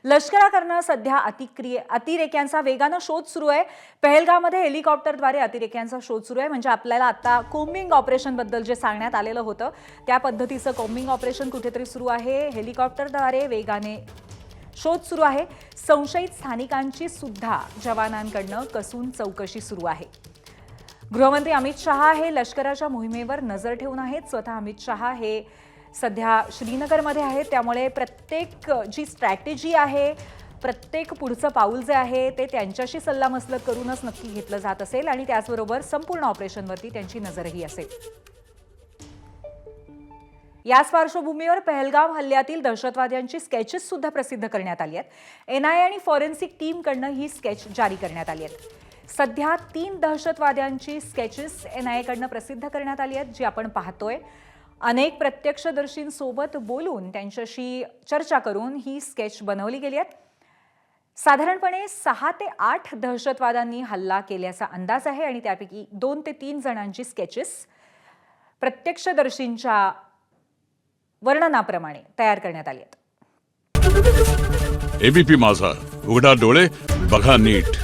लष्कराकडनं सध्या अतिरेक्यांचा वेगानं शोध सुरू आहे। पहलगाममध्ये हेलिकॉप्टरद्वारे अतिरेक्यांचा शोध सुरू आहे। म्हणजे आपल्याला आता कोम्बिंग ऑपरेशन बद्दल जे सांगण्यात आलेलं होतं त्या पद्धतीचं कोम्बिंग ऑपरेशन कुठेतरी सुरू आहे। हेलिकॉप्टरद्वारे वेगाने शोध सुरू आहे। संशयित स्थानिकांची सुद्धा जवानांकडनं कसून चौकशी सुरू आहे। गृहमंत्री अमित शहा हे लष्कराच्या मोहिमेवर नजर ठेवून आहेत। स्वतः अमित शहा हे सध्या श्रीनगरमध्ये आहेत, त्यामुळे प्रत्येक जी स्ट्रॅटेजी आहे, प्रत्येक पुढचं पाऊल जे आहे ते त्यांच्याशी सल्लामसलत करूनच नक्की घेतलं जात असेल आणि त्याचबरोबर संपूर्ण ऑपरेशनवरती त्यांची नजरही असेल। याच पार्श्वभूमीवर पहलगाम हल्ल्यातील दहशतवाद्यांची स्केचेस सुद्धा प्रसिद्ध करण्यात आली आहेत। एनआयए आणि फॉरेन्सिक टीमकडनं ही स्केच जारी करण्यात आली आहेत। सध्या 3 दहशतवाद्यांची स्केचेस एनआयएकडनं प्रसिद्ध करण्यात आली आहेत, जी आपण पाहतोय। अनेक प्रत्यक्षदर्शींसोबत बोलून त्यांच्याशी चर्चा करून ही स्केच बनवली गेली आहे। साधारणपणे 6 ते 8 दहशतवाद्यांनी हल्ला केल्याचा अंदाज आहे आणि त्यापैकी 2 ते 3 जणांची स्केचेस प्रत्यक्षदर्शींच्या वर्णनाप्रमाणे तयार करण्यात आली आहेत। एबीपी माझा, उघडा डोळे बघा नीट।